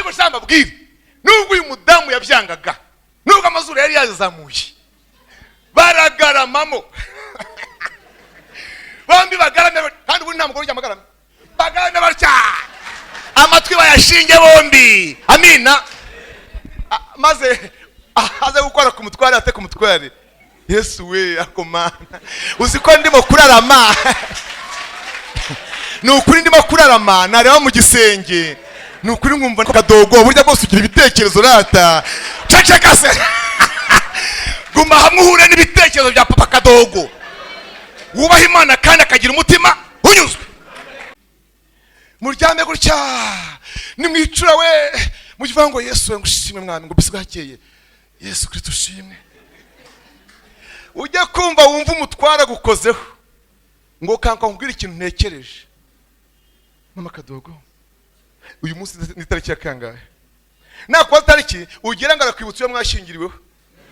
ariko shamba bwira nubwo uyu mudamu yabyangaga nubwo amazuru yari yazamuye baragaramamo bombi bagarame kandi ubu nta mugore ujya amagarame bagarame batya amatwi bayashinge bombi amina maze aze gukora ku mutware ate ku mutware Yesu we akomana uzi ko ndimo kurarama nukuri ndimo kurarama nareba mu gisenge nukuri nkumva ko kadogo burya bwose ugira ibitekerezo rata ceceka se guma hamwe uhure n'ibitekerezo bya papa kadogo wubaha Imana kandi akagira umutima unyuzwe muryame gutya nimwicura we mukivuga ngo Yesu we ngushimwe mwami ngo bisigakeye Yesu Kristo ushimwe ujye kumva wumva umutwara gukozeho ngo kanka nkubwira ikintu ntekereje mama kadogo uyu munsi ni tariki ya kangahe nakuba tariki ugira ngo arakwibutsa iyo mwashingiriweho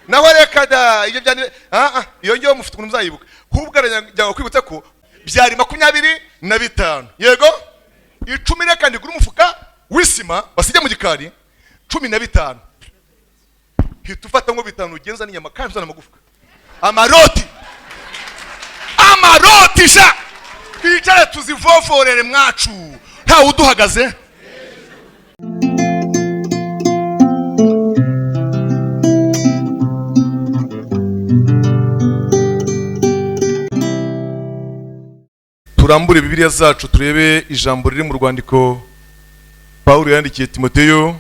naho reka da ibyo byane iyo ngiyo mufite ukuntu muzayibuka hubwo arajya kwibutsa ko byari 25 yego 10 reka ndigura umufuka wisima basijya mu gikari 15 hita ufata ngo 5 ugenza n'inyama kandi uzana amagufwa amaroti sha twicare tuzivovorere mwacu nta uduhagaze turambure Bibiliya zacu turebe ijambo riri mu rwandiko Pawulo yandikiye Timoteyo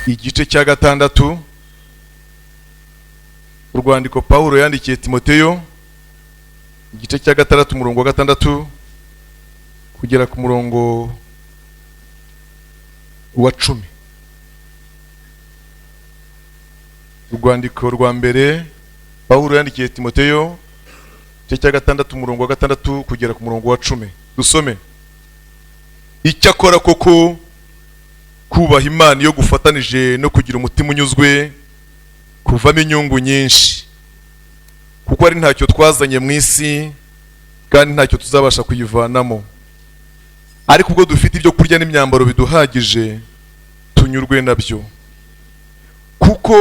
igice cya 6 urwandiko Pawulo yandikiye Timoteyo igice cya 6 umurongo wa 6 kugera ku murongo wa 10 urwandiko rwa mbere Pawulo yandikiye Timoteyo igice cya 6 umurongo wa 6 kugera ku murongo wa 10 dusome icyakora koko kubaha Imana yo gufatanije no kugira umutima unyuzwe kuvamo inyungu nyinshi kuko ari ntacyo twazanye mu isi kandi ntacyo tuzabasha kuyivanamo ariko ubwo dufite ibyo kurya n'imyambaro biduhagije tunyurwe nabyo kuko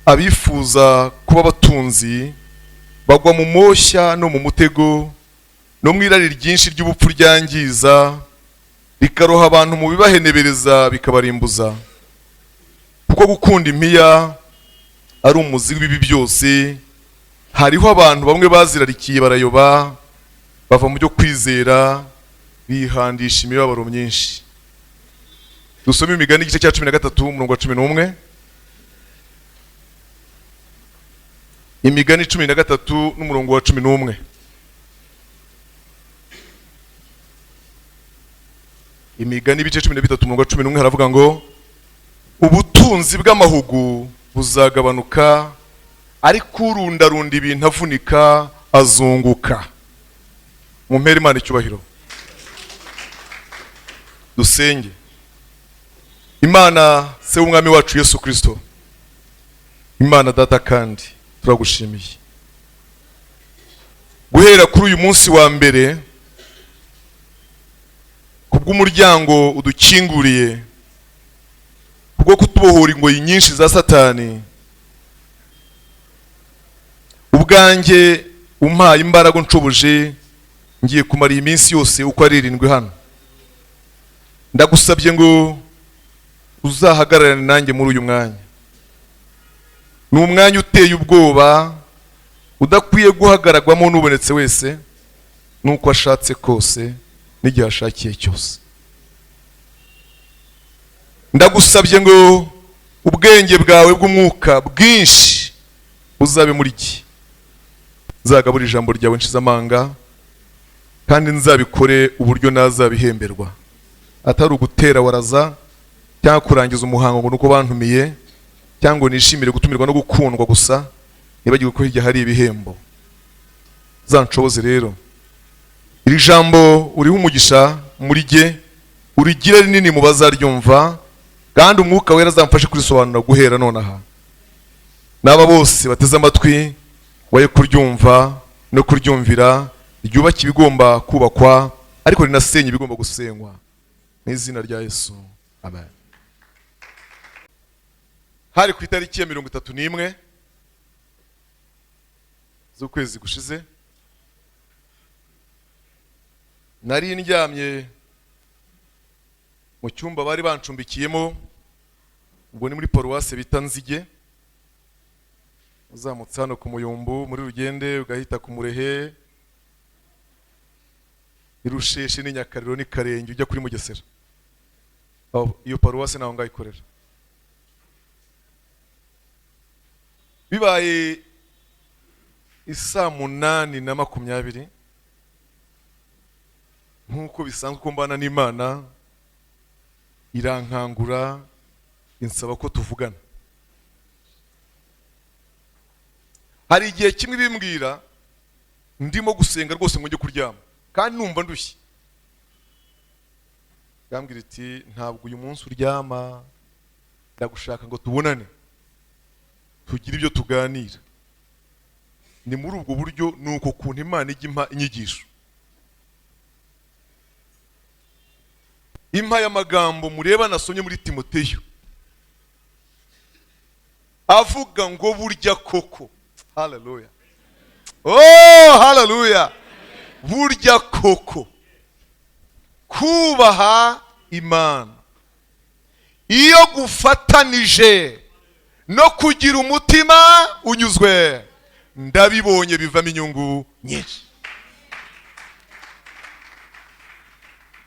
abifuza kuba abatunzi bagwa mu moshya no mu mutego no mu irari ryinshi ry'ubupfu ryangiza bikaroha abantu mu bibahenebereza bikabarimbuza kuko gukunda impiya ari umuzi w'ibibi byose hariho abantu bamwe bazirarikiye barayoba bava mu byo kwizera bihandisha imibabaro myinshi dusome imigani igice cya 13 umurongo wa 11 imigani 13 n'umurongo wa 11 imigani ibice 13 umurongo wa 11 haravuga ngo ubutunzi bw'amahugu buzagabanuka ariko urundarunda ibintu avunika azunguka mumpere Imana icyubahiro dusenge Imana se umwami wacu Yesu Kristo Imana data kandi turagushimiye guhera kuri uyu munsi wa mbere kubw'umuryango udukinguriye kubwo kutubohora ingoyi nyinshi za Satani ubwanjye umpaye imbaraga ncubuje ngiye kumara iminsi yose uko ari 7 hano ndagusabye ngo uzahagararane nanjye muri uyu mwanya ni umwanya uteye ubwoba udakwiye guhagaragwamo n'ubonetse wese nuko ashatse kose n'igihe ashakiye cyose ndagusabye ngo ubwenge bwawe bw'umwuka bwinshi buzabe muri iki zagabura ijambo ryawe nshizamanga kandi nzabikore uburyo nazabihemberwa atari ugutera waraza cyangwa kurangiza umuhango ngo nuko bantumiye cyangwa nishimire gutumirwa no gukundwa gusa nibagirwe ko hirya hari ibihembo zanshoboze rero iri jambo uriho umugisha muri jye urigira rinini mu bazaryumva kandi umwuka wera azamfashe kurisobanura guhera nonaha n'aba bose bateze amatwi waye kuryumva no kuryumvira ryubaka ibigomba kubakwa ariko rinasenye ibigomba gusenywa mu izina rya Yesu amen. hari ku itariki ya 31 z'ukwezi gushize, nari ndyamye mu cyumba bari bancumbikiyemo, ubwo ni muri paruwase bita Nzige, uzamutse hano ku Muyumbu muri Rugende ugahita ku Murehe, Irusheshe ni Nyakariro ni Karenge ujya kuri Mugesera. Iyo paruwase naho ngayikorera. Bibaye isa 8:20 nkuko bisanzwe ko mbana n'Imana, irankangura insaba ko tuvugana. Hari igihe kimwe bimbwira ndimo gusenga rwose ngo njye kuryama kandi numva ndushye, gambwira iti ntabwo uyu munsi uryama, ndagushaka ngo tubonane tugira ibyo tuganira. Ni muri ubwo buryo nuko kuntu Imana ijya impa inyigisho, impa y'amagambo mureba nasomye muri Timoteyo avuga ngo burya koko. Haleluya. Oh, haleluya. Burya koko kubaha Imana iyo gufatanije no kugira umutima unyuzwe, ndabibonye bivamo inyungu nyinshi.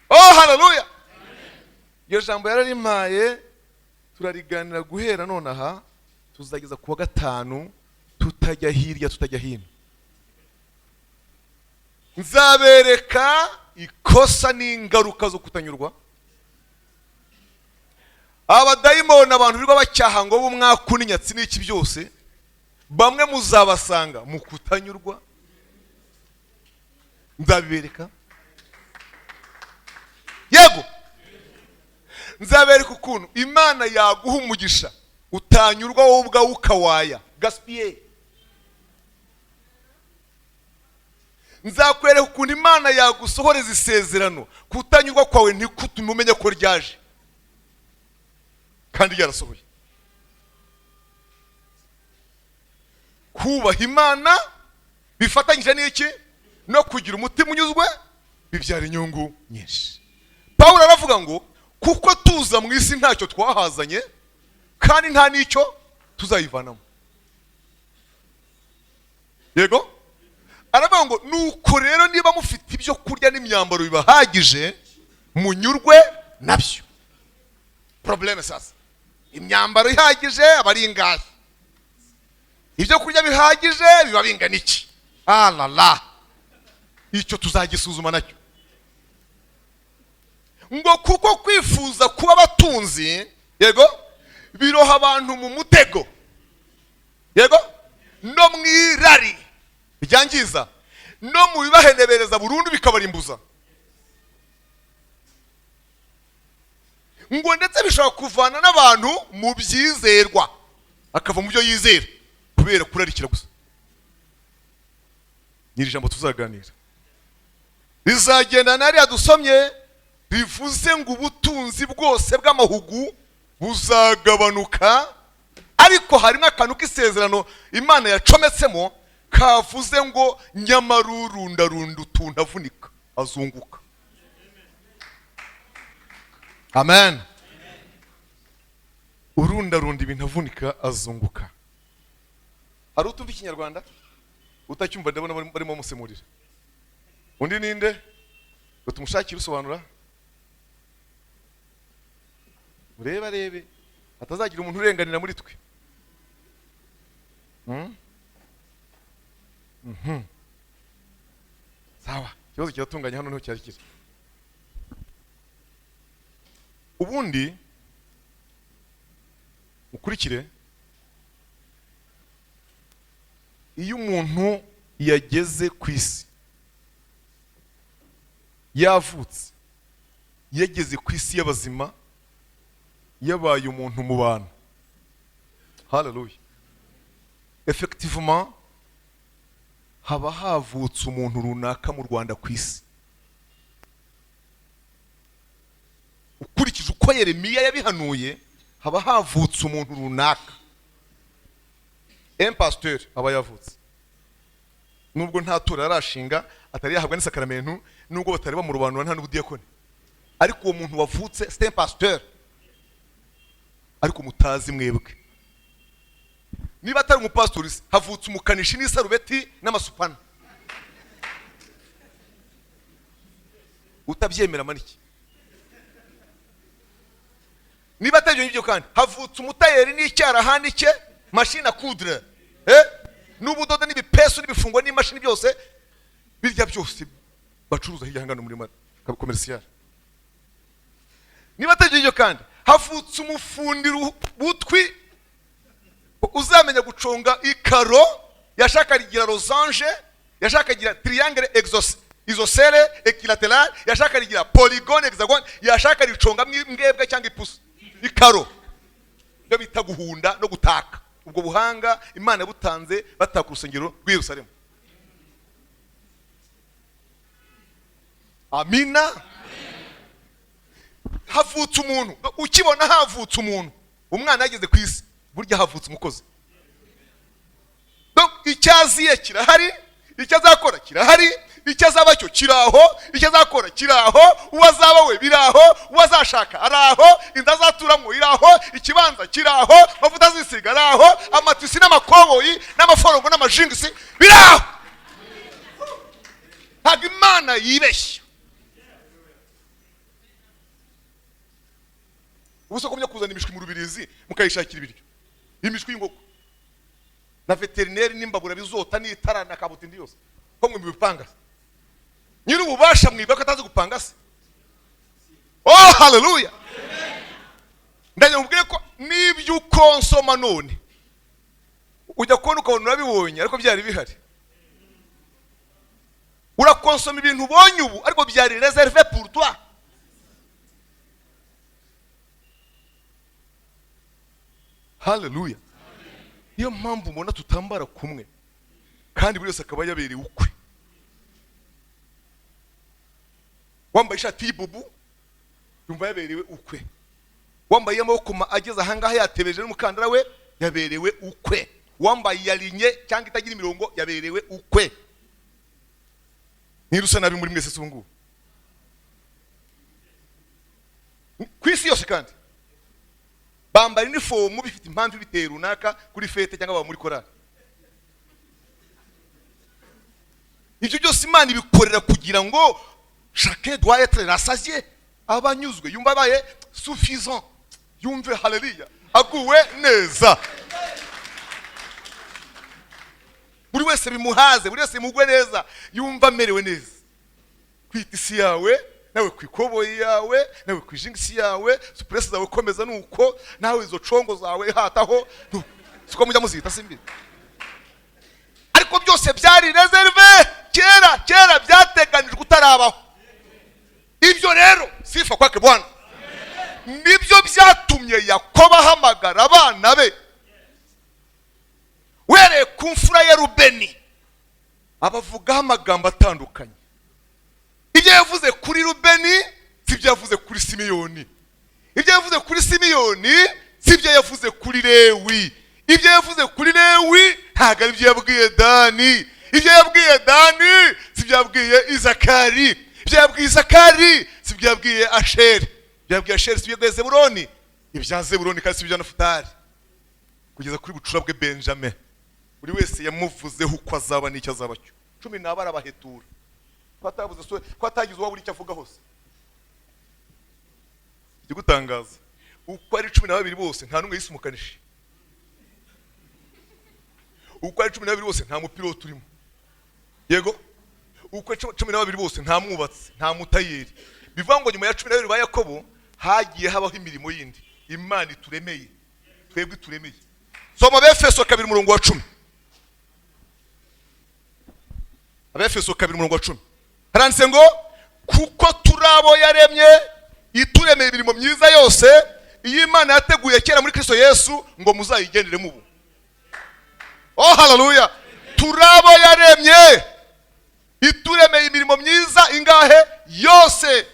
Oh, haleluya. Iyo jambo yararimpaye turariganira guhera nonaha tuzageza kuwa gatanu, tutajya hirya tutajya hino. Nzabereka ikosa n'ingaruka zo kutanyurwa. Abadayimoni, abantu birirwa bacyaha ngo b'umwaka n'inyatsi n'iki byose, bamwe muzabasanga mu kutanyurwa. Nzabibereka. Yego. Nzabereka ukuntu Imana yaguha umugisha utanyurwa wowe ubwawe ukawaya. Gaspiller. Nzakwereka ukuntu Imana yagusohoreza isezerano kutanyurwa kwawe ntikutume umenya ko ryaje kandi ryarasohoye. Kubaha Imana bifatanyije n'iki? No kugira umutima unyuzwe, bibyara inyungu nyinshi. Pawulo aravuga ngo kuko tuza mu isi ntacyo twahazanye kandi nta n'icyo tuzayivanamo. Yego. Aravuga ngo nuko rero niba mufite ibyo kurya n'imyambaro bibahagije munyurwe nabyo. Probleme sasa, imyambaro ihagije abari ingahe, ibyo kurya bihagije biba bingana iki? Alala, icyo tuzagisuzuma nacyo. Ngo kuko kwifuza kuba abatunzi, yego, biroha abantu mu mutego, yego, no mwirari byangiza, no mu bibahenebereza burundu bikabarimbuza. Ngo ndetse bishobora kuvana n'abantu mu byizerwa akava mu byo yizera kubera kurarikira gusa. Nyiri jambo tuzaganira rizagenda nari adusomye, bivuze ngo ubutunzi bwose bw'amahugu buzagabanuka, ariko harimo akantu k'isezerano Imana yacometsemo kavuze ngo nyamara urundarunda utuntu avunika azunguka. Amen. Urundarunda ibintu avunika azunguka. Hari utumva ikinyarwanda utacyumva? Ndabona barimo musemurira. Undi ninde utumushakira usobanura? Ureba rebe atazagira umuntu urenganira muri twe. Sawa, ikibazo kiratunganya hano niho cyari kiri. Ubundi ukurikire, iyo umuntu yageze ku isi, yavutse, yageze ku isi y'abazima, yabaye umuntu mu bantu. Haleluya. Effectivement haba havutse umuntu runaka mu Rwanda ku isi. Ukurikije uko Yeremiya yabihanuye, haba havutse umuntu runaka un pasteur aba yavutse, nubwo nta tora arashinga, atari yahabwa n'isakaramento, nubwo batari bamurobanura nta n'ubudiyakoni, ariko uwo muntu wavutse c'est un pasteur. Ariko mutazi mwebwe, niba atari umupastori havutse umukanishi n'isarubeti n'amasupana, utabyemera maniki. Niba atari ibyo kandi havutse umutayeri n'icyarahani cye, machine à coudre, n'ubudodo n'ibipesu n'ibifungo n'imashini byose birya byose bacuruza hirya hangano muri commercial. Niba atari ibyo kandi havutse umufundi butwi uzamenya guconga ikaro, yashaka rigira losange, yashaka rigira triangle isoscele equilateral, yashaka rigira polygone hexagone, yashaka riconga mbwebwe cyangwa ipusi ikaro. Byo bita guhunda no gutaka. Ubwo buhanga Imana yabutanze bataka urusengero rw'i Yerusalemu. Amina. Havutse umuntu, ukibona havutse umuntu, umwana yageze ku isi, burya havutse umukozi. Donc icyaziye kirahari, icyo azakora kirahari, icyo azaba cyo kiraho, icyo azakora kiraho, uwazaba we biraho, uwazashaka araho, inda azaturamo iraho, ikibanza kiraho, amavuta azisiga araho, amatisi n'amakoboyi n'amaforongo n'amajingisi biraho. Ntabwo Imana yibeshya. Ubuse kumya kuzana imishwi mu rubirizi mukayishakira ibiryo, imishwi y'ingoko na veterineri n'imbabura bizota n'itara na kabutindi yose ko mwe mubipanga. Nyiri ububasha mwiba ko atazi gupanga se. Oh haleluya. Ndanye mubwiye ko nibyo ukonsoma none ujya kubona ukabona urabibonye ariko byari bihari. Urakonsoma ibintu ubonye ubu ariko byari reservé pour toi. Haleluya. Iyo mpamvu mbona tutambara kumwe kandi buri wese akaba yabereye ukwe. Wambaye ishati y'ibubu yumva yaberewe ukwe, wambaye amaboko ageze ahangaha yatebeje n'umukandara we yaberewe ukwe, wambaye yalinye cyangwa itagira imirongo yaberewe ukwe. Nirusa nabi muri mwese sungu kwisi yose kandi bambara uniform bifite impamvu bitera runaka kuri fete cyangwa muri korali. Ibyo byose Imana ibikorera kugira ngo chacun doit être rassasié, abanyuzwe yumva baye suffisant, yumve haleluya aguwe neza. Buri wese bimuhaze, buri wese mugwe neza, yumva merewe neza. Kwita isi yawe, nawe kwikoboyi yawe, nawe kwijingisi yawe, suppress zawe komeza nuko, nawe izo congo zawe hataho, siko mujya muzita simbi. Ariko byose byari reserve kera byateganijwe utarabaho. Ibyo rero sifa kwake Bwana. Nibyo byatumye Yakobo ahamagara abana be were ku mfura ya Rubeni abavugaho amagambo atandukanye. Ibyo yavuze kuri Rubeni sibyo yavuze kuri Simiyoni, ibyo yavuze kuri Simiyoni sibyo yavuze kuri Lewi, ibyo yavuze kuri Lewi ntabwo ari byo yabwiye Dani, ibyo yabwiye Dani sibyo yabwiye Izakari, ibyo yabwiye Izakari sibyo yabwiye Asheri, ibyo yabwiye Asheri sibyo yabwiye Zebuloni, ibya Zebuloni kandi sibyo Nafutali, kugeza kuri bucura bwe Benjamin. Buri wese yamuvuzeho uko azaba n'icyo azaba cyo. 10 n'abara bahetura kwatabuze so kwatagize uwa buri cyo avuga hose. Gigutangaza uko ari 12 bose nta numwe yisumukanishi, uko ari 12 bose nta mupilote urimo, yego uko 12 bose nta mwubatsi nta mutayeri. Bivuga ngo nyuma ya 12 ba Yakobo hagiye habaho imirimo yindi. Imana ituremeye, twebwe turemeye. Soma Efeso 2:10. Efeso 2:10 haranditse ngo kuko turabo yaremye ituremeye imirimo myiza yose iyi Imana yateguye kera muri Kristo Yesu ngo muzayigendere mubu. Oh haleluya. Turabo yaremye ituremeye imirimo myiza ingahe yose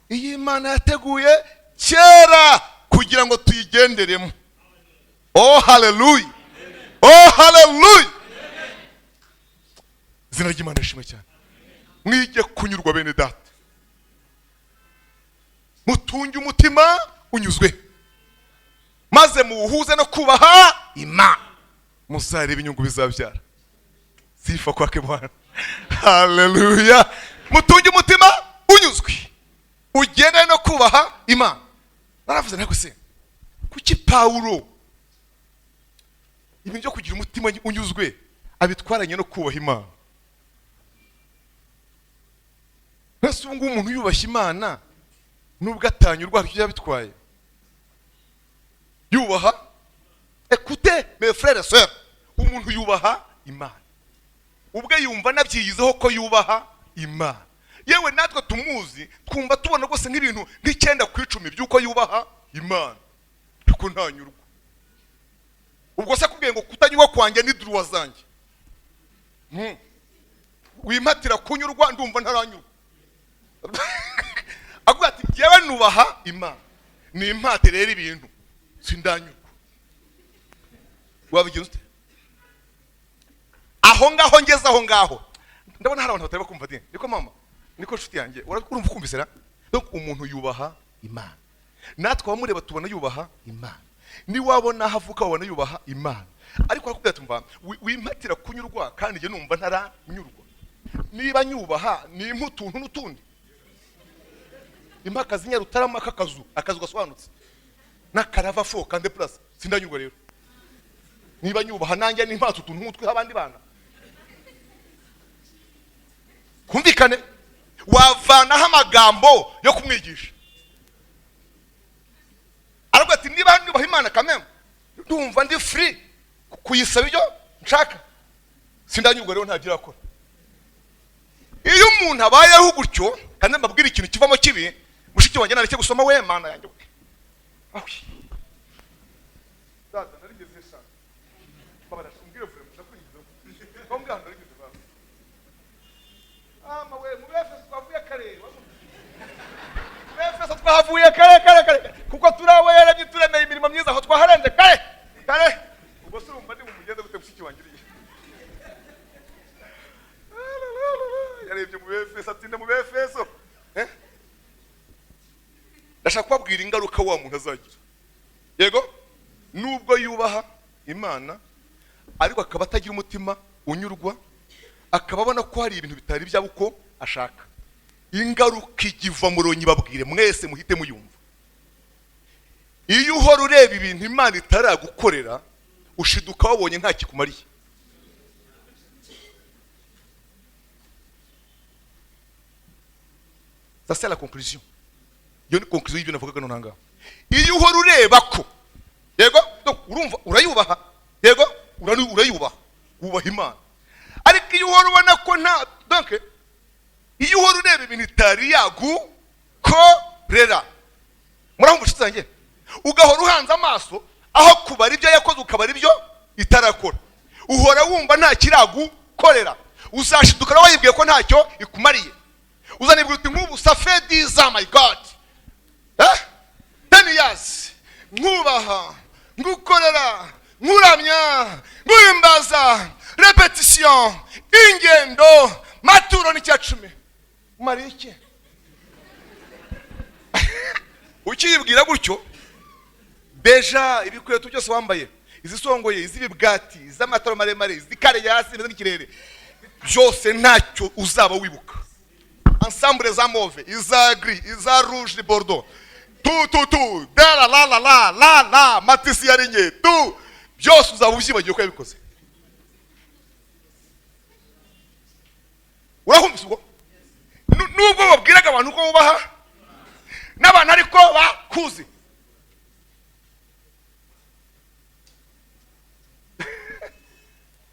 iyi Imana yateguye kera kugira ngo tuyigenderemo. Oh haleluya. Oh haleluya, izina ry'Imana rishimwe cyane. Mwige kunyurwa bene data, mutunge umutima unyuzwe, maze muwuhuze no kubaha Imana, muzareba inyungu bizabyara. Sifa kwake Bwana. Haleluya. Mutunge umutima unyuzwe, ugende no kubaha Imana. Naravuze nako se, kuki Pawulo ibintu byo kugira umutima unyuzwe abitwaranye no kubaha Imana? Nase ubu ngubu umuntu yubashye Imana nubwo atanyurwa icyo yabitwaye yubaha. Écoutez mes frères et sœurs, umuntu yubaha Imana ubwe yumva nabyiyizeho ko yubaha Imana. Yewe natwe tumuzi twumva tubona rwose nk'ibintu nk'icyenda ku icumi by'uko yubaha Imana, ariko ntanyurwa. Ubwo se kubwiye ngo kutanyurwa kwanjye ni droit zanjye, wimatira kunyurwa ndumva ntaranyurwa. Avuga ati yewe nubaha Imana, ni impate rero ibintu sindanyurwa. Wabigenze ute? Aho ngaho ngeze aho ngaho ndabona hari abantu batari bakumva dini. Niko mama, niko nshuti yanjye, urumva ukumvise ra? Donc umuntu yubaha Imana, natwe abamureba tubona yubaha Imana, ni wabona havuka wabona yubaha Imana. Ariko arakubwira tumva wimatira kunyurwa kandi je numva ntaranyurwa. Niba nyubaha ni imputuntu n'utundi impaka zinyarutarama akazu gasobanutse nakarava fo kandi plus sindanyurwa rero. Niba nyubaha nanjye ni impatu tuntu nk'utwe abandi bana. Kumvikane wavanaho amagambo yo kumwigisha. Ariko ati niba nyubaha Imana kameme ndumva ndi free kuyisaba ibyo nshaka, sindanyurwa rero ntagira akora. Iyo umuntu abayeho gutyo kandi mbabwira ikintu kivamo kibi, mushiki wanjye nareke gusoma we Mana yanjye. Dada narigeze sana baba ndashungire vure muzakwinjiza ngombwa narigeze baba ama we mu Efeso twavuye kare, mu Efeso twavuye kare kuko turawerebye turemeye imirimo myiza aho twaharenze kare. Ubwo se urumva ndi mu mugende gute mushiki wanjye uriye? Yarebye mu Efeso ati mu Efeso ndashaka kubabwira ingaruka wa muntu azagira. Yego, nubwo yubaha Imana ariko akaba atagira umutima unyurwa, akaba abona ko hari ibintu bitari byabo uko ashaka, ingaruka igiva muronyi babwire mwese muhite muyumva. Iyo uhora ureba ibintu Imana itaragukorera ushiduka wabonye nta kikumariye. Ça c'est la conclusion. Iyo ni conclusion y'ibyo navugaga nonanga. Iyo uhora ureba ko yego urumva urayubaha, yego urayubaha, ubaha Imana. Ariko iyo uhora ubona ko nta, donc iyo uhora ureba ibintu itari yagukorera, murahumva nshuti zanjye, ugahora uhanze amaso aho kubara ibyo yakoze ukabara ibyo itarakora, uhora wumva nta kiragukorera, uzashiduka nawe wibwiye ko ntacyo ikumariye. Uzanibwira uti nk'ubu ça fait 10 ans my God, 10 years nkubaha, ngukorera, nkuramya, nguhimbaza, repetition, ingendo, maturo n'icyacumi. Umariye iki? Ukiyibwira gutyo deja ibikweto byose wambaye, izisongoye, izibibwati, iz'amataro maremare, izikare yasi n'ikirere, byose ntacyo uzaba wibuka. Ensemble za mauve, iza gris, iza rouge de bordeaux, tout, la, matisi yarinye, tout, byose uzaba ubyibagiye ko yabikoze. Urahumvise ubwo? Nubwo babwiraga abantu ko bubaha n'abantu ariko bakuzi.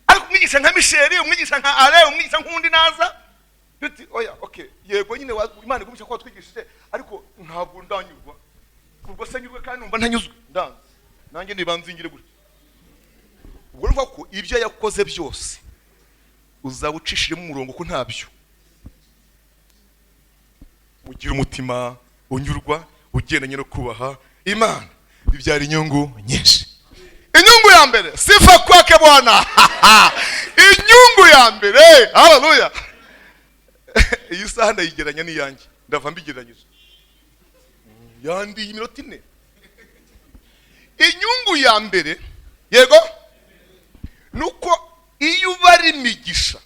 Ariko umwigisha nka Michel, umwigisha nka Ale, umwigisha nk'undi naza Biti oya okay yego nyine Imana igumishya ko twigishije ariko ntabwo ndanyurwa. Ubwo se nyurwe kandi numva ntanyuzwe ndanze. Nanjye nibanzingire gutyo. Ubwo numva ko ibyo yakoze byose uzabucishiremo umurongo ko ntabyo. Ugira umutima unyurwa ugendanye no kubaha Imana bibyara inyungu nyinshi. inyungu ya mbere, sifa kwake Bwana. Inyungu ya mbere, haleluya. Iyi saha ndayigeranya n'iyanjye, ndava mbigeranyije. Yandi iminota 4. Inyungu ya mbere, yego, nuko iyo ubari imigisha,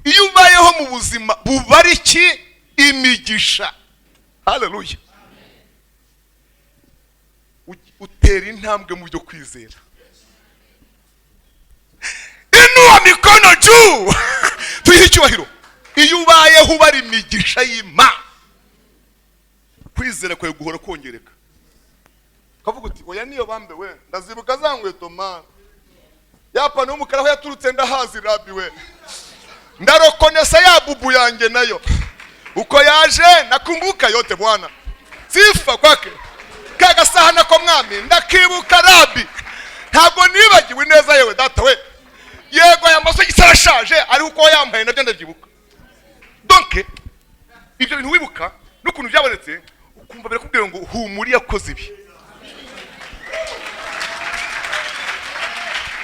iyo ubayeho mu buzima bubari iki? Imigisha. Haleluya. Utera intambwe mu byo kwizera. Inua mikono juu. Tuyihe icyubahiro. Iyo ubayeho ubari imigisha y'Imana, kwizera kwawe guhora kongereka. Kavuga uti oya niyo bambe we, ndazibuka zangweto man. Yapa n'umukara aho yaturutse ndahazi rabi we. Ndarokonesa ya bubu yanjye nayo. Uko yaje nakumbuka yote Bwana. Sifa kwake. Kaga saha nako mwami ndakibuka rabi. Ntabwo nibagiwe neza yewe data we. Yego aya maso gisarashaje ari uko yambaye nabyo ndabyibuka. Donc ibyo bintu wibuka n'ukuntu byabonetse ukumva birakubwira ngo humuri yakoze ibi.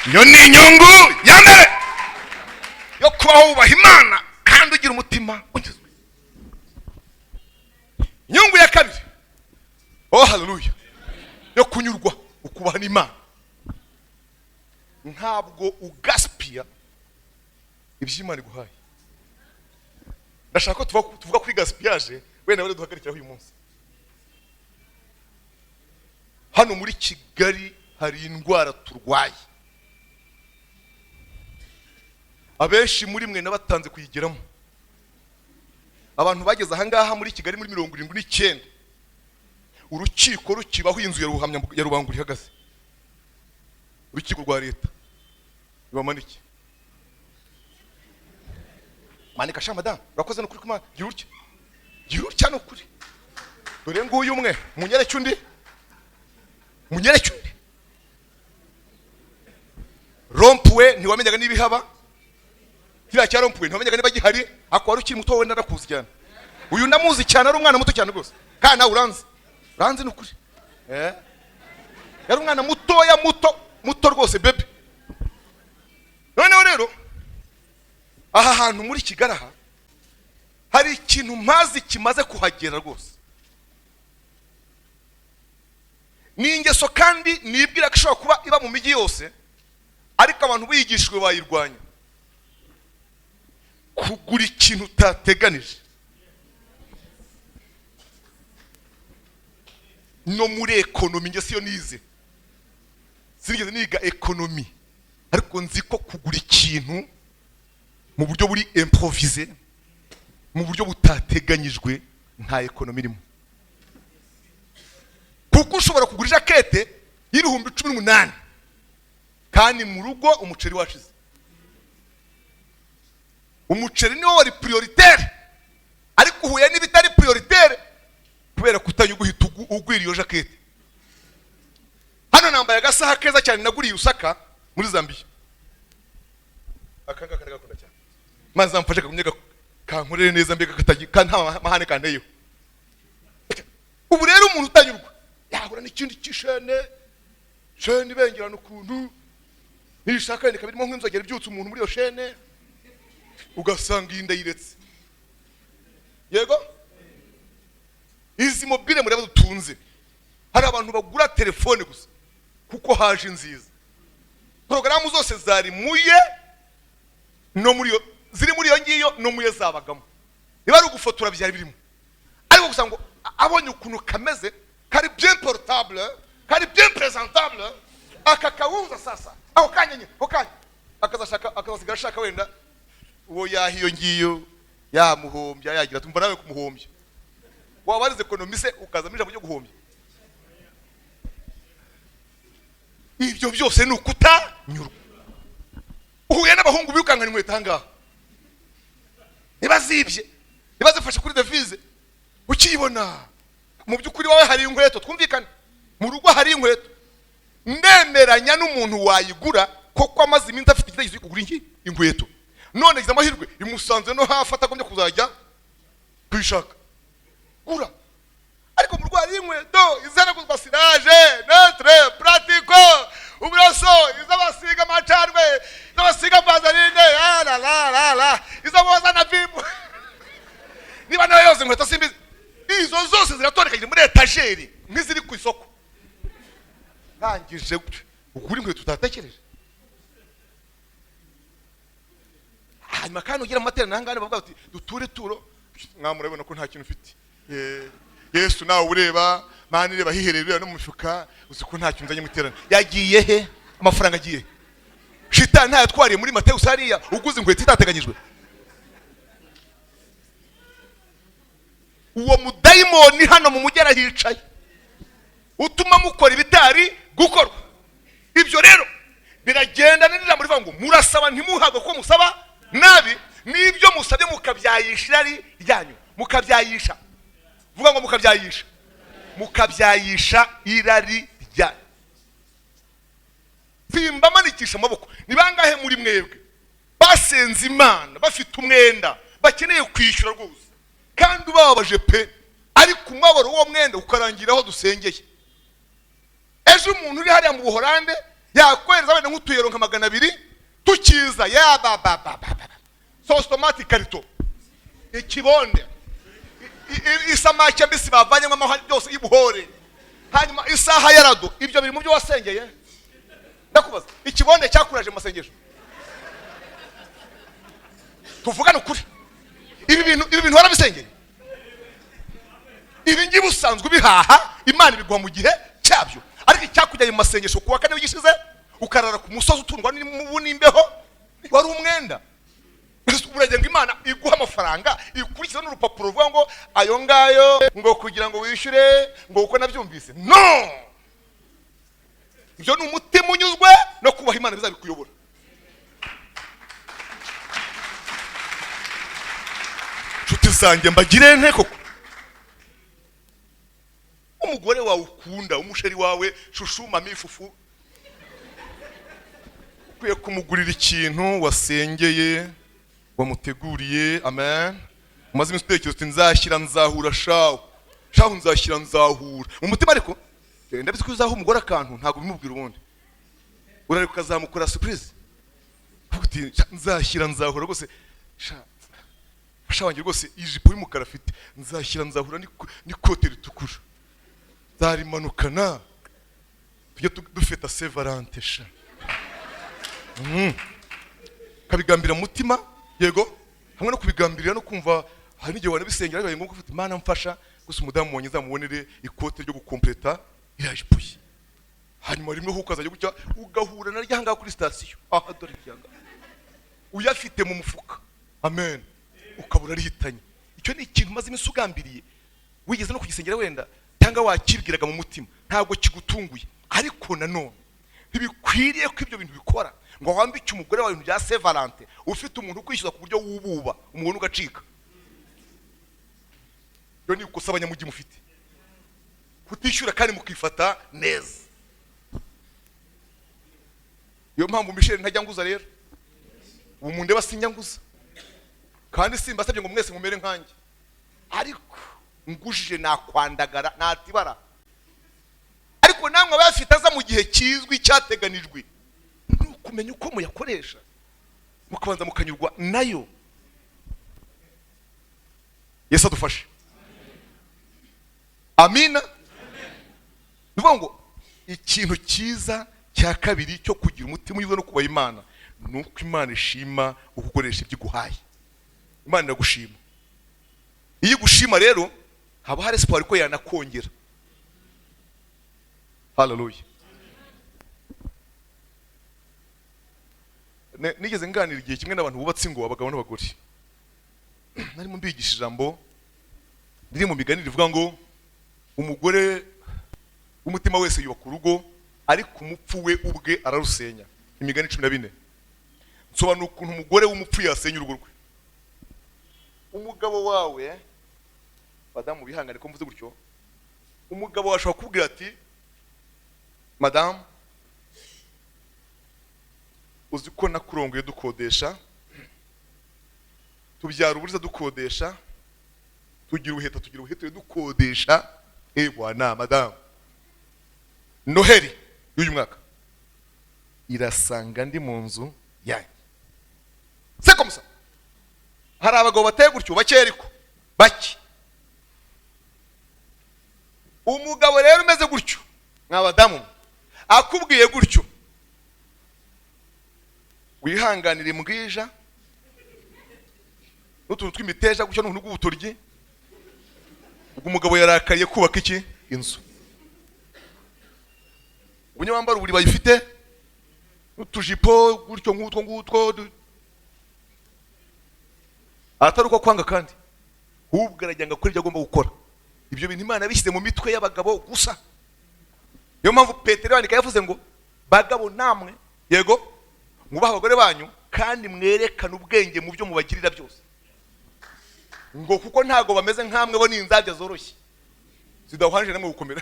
Iyo ni inyungu ya mbere yo kubaho wubaha Imana kandi ugira umutima ugizwe. Inyungu ya kabiri, oh haleluya, yo kunyurwa ukubaha n'Imana. Ntabwo ugaspia iby'Imana iguhaye. Ndashaka ko tuvuga kuri gaspillage, wenda bari duhagarikiraho uyu munsi. Hano muri Kigali hari indwara turwaye. Abenshi muri mwe nabatanze kuyigeramo. Abantu bageze aha ngaha muri Kigali muri 79. Urukiko rukibaho inzu ya Rubangura ihagaze. Urukiko rwa leta. Ibamanike. Manika shamadan, urakoze no kuri Imana. Gira utya no kuri. Dore nguyu umwe, munyereke undi. Munyereke undi. Rompwe ntiwamenyaga n'ibihaba. Kira cya rompwe ntiwamenyaga niba gihari, akwa rukiri muto wenda ndakuzi cyane. Uyu ndamuzi cyane ari umwana muto cyane rwose. Kandi nawe uranzi. Uranzi no kuri. Yari umwana mutoya muto rwose bebe. Noneho rero aha hantu muri Kigali aha hari ikintu mazi kimaze kuhagera rwose. Ni ingeso kandi nibwira ko ishobora kuba iba mu migi yose, ariko abantu bigishwe bayirwanya. Kugura ikintu utateganije. No muri ekonomi nge siyo nize. Sinigeze niga ekonomi, ariko nzi ko kugura ikintu mu buryo buri improvisé, mu buryo butateganyijwe nta ekonomi irimo. Kuko ushobora kugura jakete y'ibihumbi 18 kandi mu rugo umuceri washize. Umuceri niwo wari prioritaire, ariko uhuye n'ibitari prioritaire kubera kutanyuguhita ugwira iyo jakete. Hano nambaye agasaha keza cyane naguriye Usaka muri Zambia. Akaga karagakunda cyane. Maze amfashe kumyega kankorere neza mbega katagi kanta mahane kanteyo. Ubu rero umuntu utanyurwa yahura n'ikindi kishene shene bengerana ukuntu nishaka yenda kabirimo nk'inzogera byutse umuntu muri yo shene ugasanga inda yiretse. Yego izi mobile muri abadutunze hari abantu bagura telefone gusa kuko haje nziza. Programu zose zari muye no muri yo ziri muri yo ngiyo no muye zabagamo. Niba ari ugufotora byari birimo, ariko gusa ngo abonye ukuntu kameze kari bien portable, kari bien présentable, akakawuza sasa aho kanyanye okanye akazasiga ashaka wenda uwo yahiyo ngiyo yamuhombya yagira tumva nawe kumuhombya. Wabarize ekonomise ukazamisha byo guhombya. Ibyo byose ni ukutanyurwa. Uhuye n'abahungu birukangana inkweto ahangaha, nibazibye nibazifashe kuri devise ukibona mu byukuri wawe hari inkweto twumvikana mu rugo hari inkweto. Ndemeranya n'umuntu wayigura koko amazi iminsi afite igitekerezo cyo kugura inkweto, none gize amahirwe imusanze no hafi atagombye kuzajya kwishaka gura. Ariko mu rwari inkweto izana kuzwa siraje notre pratico etajeri nk'iziri ku isoko rangije ukuri nkwe tutatekereje. Hanyuma kandi ugira amaterano hangane bavuga bati duture turo, mwamurabona ko nta kintu ufite. Yesu nawe ureba mani reba hihererera no mufuka uzi ko nta kintu nzanye muterano. Yagiye he? Amafaranga agiye. Shitani nta yatwariye muri Mateyo sariya uguze inkweto itateganyijwe. Uwo mudayimoni hano mu mugera hicaye utuma mukora ibitari gukorwa. Ibyo rero biragenda n'ijambo rivuga ngo murasaba ntimuhabwe ko musaba nabi, nibyo musabye mukabyayisha irari ryanyu. Mukabyayisha, vuga ngo mukabyayisha, mukabyayisha irari ryanyu. Simba manikisha amaboko. Ni bangahe muri mwebwe basenze Imana bafite umwenda bakeneye kwishyura rwose kandi ubabaje pe, ariko umwabaro uwo mwenda ukarangira aho dusengeye? Ejo umuntu uri hariya mu Buholande yakwereza wenda nk'utuyero nka 200 tukiza ya baba sostomati karito ikibonde isamake mbisi bavanyemo amahari byose ibuhore, hanyuma isaha yarado. Ibyo biri mu byo wasengeye? Ndakubaza, ikibonde cyakuraje mu masengesho? Tuvugana ukuri, ibi bintu warabisengeye? Ibi ngibi usanzwe bihaha Imana ibigwa mu gihe cyabyo, ariko icyakujyanye mu masengesho kuwa kane w'igishize ukarara ku musozi utundwa n'imbeho wari umwenda. Uragenga Imana iguha amafaranga ikurikiza n'urupapuro ruvuga ngo ayo ngayo ngo kugira ngo wishyure ngo uko nabyumvise. No, ibyo ni umutima unyuzwe no kubaha Imana bizabikuyobora. Nshuti zanjye mbagire nte koko? Umugore wawe ukunda, umusheri wawe shushuma mifufu, ukwiye kumugurira ikintu wasengeye wamuteguriye. Amen. Umaze iminsi utekereza uti nzashyira nzahura shaho nzashyira nzahura mu mutima, ariko ndabizi ko uzaha umugore akantu ntabwo bimubwira ubundi. Urareka ukazamukora surprise uti nzashyira nzahura rwose, wanjye rwose ijipo y'umukara afite nzashyira nzahura n'ikote ritukura zarimanukana tujye dufeta Saint Valentin sha. Kabigambira mutima yego, hamwe no kubigambirira no kumva hari n'igihe wanabisengera bibaye ngombwa ufite Imana mfasha gusa umudamu wonye zamubonere ikote ryo gukompleta irajipuye. Hanyuma rimwe huko azajya gutya ugahura na ryanga kuri station, aha dore ryanga uyafite mu mufuka. Amen. Ukabura rihitanye. Icyo ni ikintu maze iminsi ugambiriye wigeze no kugisengera wenda cyangwa wakibwiraga mu mutima, ntabwo kigutunguye, ariko nanone ntibikwiriye ko ibyo bintu bikora ngo wambike umugore wawe ibintu bya Saint Valentin ufite umuntu ukwishyuza ku buryo wububa umuntu ugacika. Yo ni ukosa abanyamujyi mufite kutishyura kandi mukifata neza. Yo mpamvu Michel ntajya nguza rero, ubu munde basinya nguza kandi simbasabye ngo mwese mumere nkanjye, ariko ngujije nakwandagara natibara. Ariko namwe bafite aza mu gihe kizwi cyateganijwe, kumenya uko muyakoresha mukabanza mukanyurwa nayo. Yesu adufashe. Amina. Nuvuga ngo ikintu cyiza cya kabiri cyo kugira umutima unyuzwe no kubaha Imana nuko Imana ishima ugukoresha ibyo iguhaye. Imana iragushima. Iyo gushima rero haba hari siporo ko yanakongera. Hallelujah. Nigeze nganira igihe kimwe n'abantu bubatse ingo, abagabo n'abagore. Narimo mbigisha ijambo riri mu migani rivuga ngo umugore umutima wese yubaka urugo ariko umupfu we ubwe ararusenya. Imigani 14. Nsobanura ukuntu umugore w'umupfu yasenya urugo rwe. Umugabo wawe madamu bihangane ko mvuze gutyo, umugabo washobora kubwira ati madamu uzi ko nakurongoye dukodesha, tubyara uburiza dukodesha, tugira ubuheta dukodesha. Bwana madamu, Noheli y'uyu mwaka irasanga ndi mu nzu yanjye. Se komusa hari abagabo bateye gutyo bake, ariko bake umugabo rero umeze gutyo mwabadamu akubwiye gutyo wihanganira imbwija n'utuntu tw'imiteja gutyo n'utuntu tw'ubutoryi, ubwo umugabo yarakariye kubaka iki? Inzu. Ubunye wambara uburi bayifite n'utujipo gutyo ngutwo atari uko kwanga kandi ahubwo arajyanga kuri ibyo agomba gukora. Ibyo bintu Imana yabishyize mu mitwe y'abagabo gusa. Niyo mpamvu Petero yandika yavuze ngo bagabo namwe yego mwubaha abagore banyu kandi mwerekana ubwenge mu byo mubagirira byose, ngo kuko ntago bameze nkamwe bo n'inzabya zoroshye zidahwanje namwe gukomera.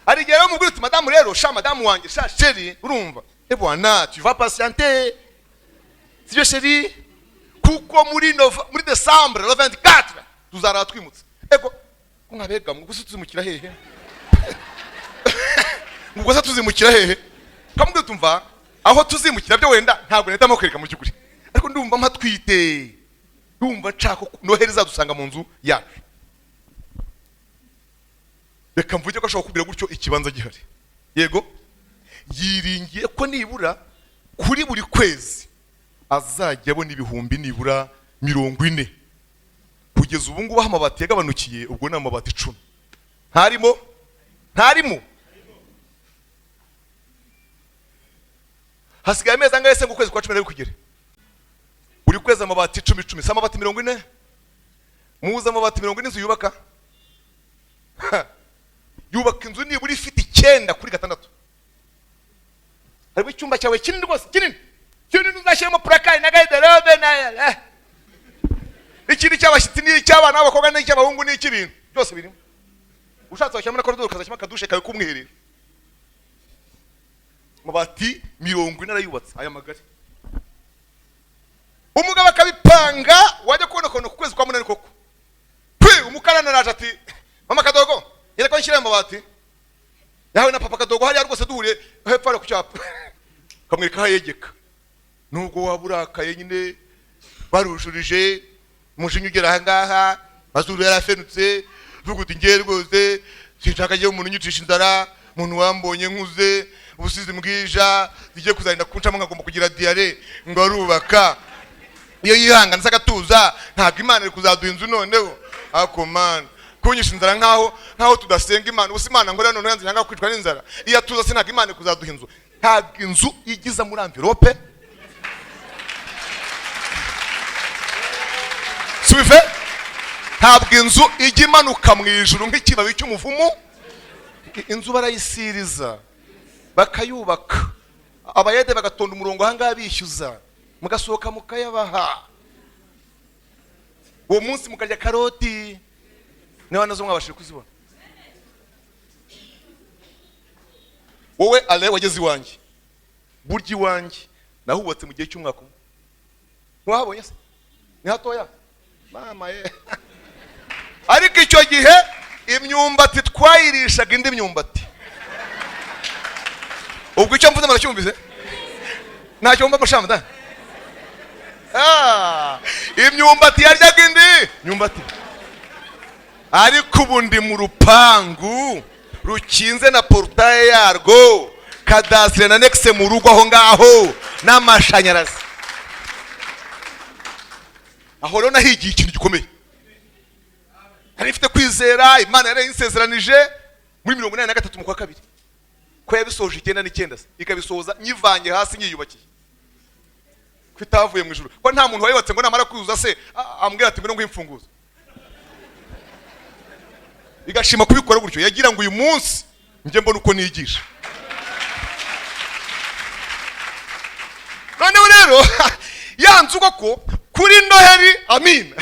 Ari gihe rero mubwira uti madamu rero sha madamu wanjye sha chérie urumva bwana tu vas patienter sibyo chérie kuko muri décembre le 24 tuzara twimutse ego nkabega mu gusa tuzimukira hehe mu gusa tuzimukira hehe kamwe tumva aho tuzimukira byo wenda ntabwo neta mukwereka mu cyukuri ariko ndumva mpatwite ndumva nshaka noheri zadusanga mu nzu yacu. Reka mvuge ko ashobora kubira gutyo ikibanza gihari yego yiringiye ko nibura kuri buri kwezi azajya abona ibihumbi nibura 40 kugeza ubu ngubu amabati yagabanukiye, ubwo ni amabati 10 ntarimo hasigaye amezi angahe se ngo ukwezi kwa 10 kugere buri kwezi amabati 10 sa amabati 40 muza amabati 40 inzu yubaka yubaka inzu nibura ifite 9 kuri 6 harimo icyumba cyawe kinini rwose kinini uzashyiramo purakari na garderobe na ikindi cy'abashyitsi n'icy'abana b'abakobwa n'icy'abahungu n'icy'ibintu byose birimo. Ushatse washyiramo na koridoro ukazashyiramo akadushe kawe k'umwiherero. Amabati 40 arayubatse aya magari. Umugabo akabipanga wajya kubona kono ku kwezi kwa 8 koko umukarana araje ati mama Kadogo yere ko nshyira amabati yawe na papa Kadogo hari rwose duhure hepfo ari ku cyapa kamwereka hayegeka nubwo waburakaye nyine barushurije mushinyu ugera ahangaha azuru yarafenutse vuga uti ngiye rwose sinshaka giye umuntu nyucisha inzara umuntu wambonye nkuze ubusizi mbwija zigiye kuzarinda kuncamo nkagomba kugira diare ngo arubaka iyo yihangana sakatuza ntabwo Imana iri kuzaduha inzu noneho akomana kunyisha inzara nkaho tudasenga Imana ubusa Imana ngo none yanze yanga kwicwa n'inzara iyo tuza se ntabwo Imana kuzaduha inzu. Ntabwo inzu igiza muri envelope suive ntabwo inzu ijya imanuka mu ijuru nk'ikibabi cy'umuvumu. Inzu barayisiriza bakayubaka abayede bagatonda umurongo ahangaha bishyuza mugasohoka mukayabaha uwo munsi mukarya karoti niba nazo mwabashije kuzibona. Wowe ale wageze iwanjye burya iwanjye nahubatse mu gihe cy'umwaka umwe ntiwahabonye se ni hatoya mama ye ariko icyo gihe imyumbati twayirishaga indi myumbati. Ubwo icyo mvuze muracyumvise ntacyo mba mushamda imyumbati yaryaga indi myumbati. Ariko ubu ndi mu rupangu rukinze na portaye yarwo kadasire na nexe mu rugo aho ngaho n'amashanyarazi. Aho rero nahigiye ikintu gikomeye hari ifite kwizera Imana yari insezeranije muri 83 mu kwa kabiri ko yabisoje 9 ikabisoza nyivanye hasi nyiyubakiye kwitavuye mu ijuru ko nta muntu wayibatse ngo namara kwizuza se ambwira ati ngo ngwimfunguza igashima kubikora gutyo yagira ngo uyu munsi nje mbona uko nigisha. None rero yanzu koko kuri Noheri amina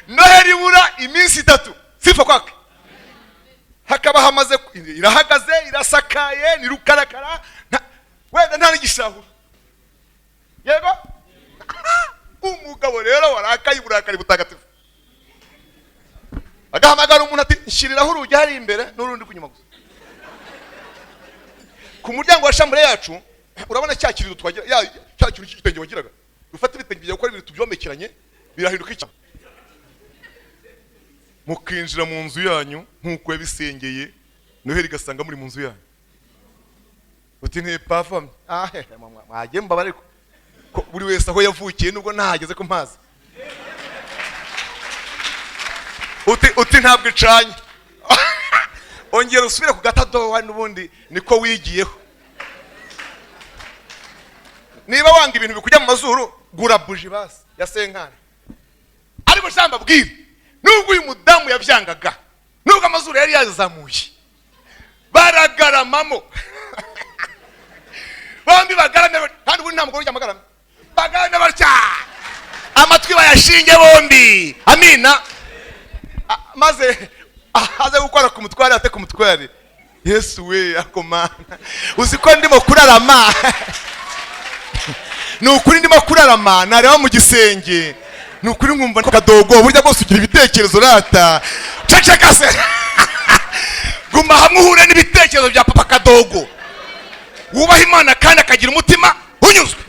Noheri bura iminsi 3 sifa kwake hakaba hamaze irahagaze irasakaye ni rukarakara wenda nta nigishahura yego umugabo rero warakaye burakari butagatifu agahamagara umuntu ati nshiriraho urugi hari imbere n'urundi kunyuma gusa ku muryango wa shambure yacu. Urabona cya kiriro twagira cya kintu cy'igitenge wagiraga ufata ibitenge bya gukora ibintu tubyomekeranye birahinduka iki mukinjira mu nzu yanyu nkuko yabisengeye Noheli gasanga muri mu nzu yanyu. Uti nti perform. Mwagiye mbabare ko buri wese aho yavukiye nubwo ntahageze ko mpazi. Uti ntabwo icanye. Ongera usubire ku gatadowa n'ubundi niko wigiyeho. Niba wanga ibintu bikujya mu mazuru gura buji basi ya senkana. Ariko shamba bwira nubwo uyu mudamu yavyangaga nubwo amazuru yari yazamuye baragaramamo. Bombi bagarame kandi ubu nta mugore ujya bagarame batya amatwi bayashinge bombi. Amina. Maze aze gukora ku mutware ate ku mutware. Yesu we akomana uziko ndimo kurarama. Nukuri ndimo kurarama nareba mu gisenge. Nukuri nkumva kadogo burya bose ugira ibitekerezo rata. Ceceka se. Guma hamwe uhure n'ibitekerezo bya papa kadogo. Wubaha Imana kandi akagira umutima unyuzwe.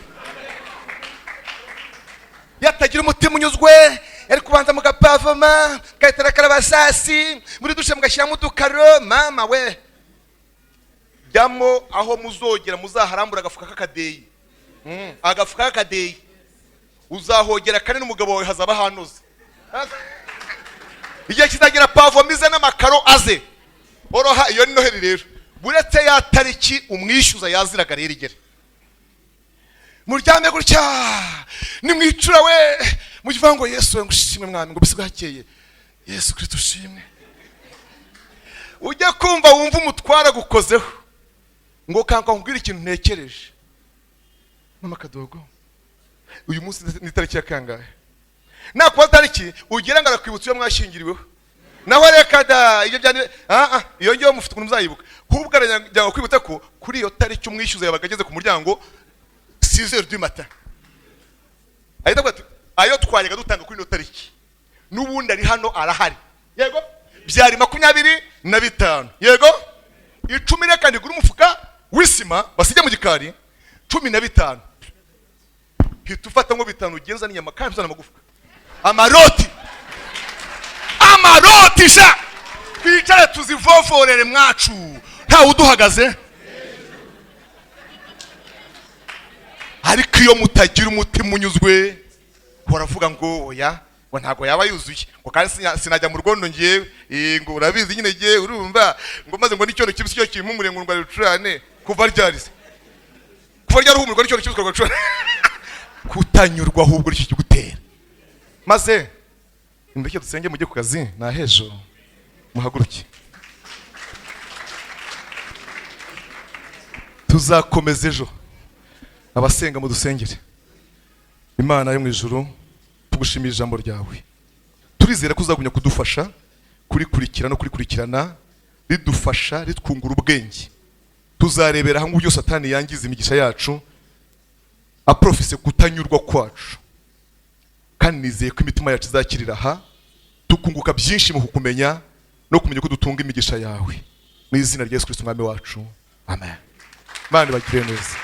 Yatagira umutima unyuzwe yari kubanza mugapavoma kayitara karabasasi muri dushe mugashyira mu dukaro. Mama we jyamo aho muzogera muzaharambura agafuka k'akadeyi. Agafuka k'akadeyi uzahogera kandi n'umugabo wawe hazaba hanoze. Igihe kizagira pavomize n'amakaro aze oroha. Iyo ni Noheli rero buretse ya tariki umwishyuza yaziraga rero igere muryame gutya nimwicura we mukivuga ngo Yesu we ngushimwe mwami ngo bisi bwakeye Yesu Kristo ushimwe. Ujye kumva wumva umutwara gukozeho ngo kanka nkubwira ikintu ntekereje. Mama kadogo uyu munsi ni tariki ya kangahe? Nakuba tariki ugira ngo arakwibutsa iyo mwashingiriweho. Naho reka da ibyo byane iyo ngiyo mufite ukuntu muzayibuka. Hubwo arajya kwibutsa ko kuri iyo tariki umwishyuza yabagageze ku muryango 6h du matin. Ahita ati ayo twayaga dutanga kuri iyo tariki n'ubundi ari hano arahari. Yego byari 25. Yego 10 reka ndi gura umufuka wisima basijya mu gikari 15. Hitufata ngo 5 ugenza n'inyama kandi uzana amagufa. Amaroti sha twicare tuzivoforere mwacu nta uduhagaze. Ariko iyo mutagira umutima unyuzwe horavuga ngo oya ngo ntago yaba yuzuye ngo kandi sinajya mu rwondo ngiye ngo urabizi nyine ngiye urumva ngo maze ngo n'icyo kibisi cyo kimpumure ngo ngwa rucurane kuva ryarize kuva ryarahumurwa n'icyo kibisi kwa rucurane. Kutanyurwa ahubwo icyo kigutera. Maze mbeke dusenge mujye ku kazi na hejo muhaguruke. Tuzakomeza ejo abasenga mu dusengere. Imana yo mu ijuru tugushimira ijambo ryawe. Turizera ko uzagumya kudufasha kurikurikira no kurikurikirana ridufasha ritwungura ubwenge. Tuzarebera hamwe uburyo Satani yangiza imigisha yacu aprofise kutanyurwa kwacu. Kandi nizeye ko imitima yacu izakirira aha tukunguka byinshi mu kukumenya no kumenya ko dutunga imigisha yawe. Mu izina rya Yesu Kristo umwami wacu. Amen. Mani bagire neza.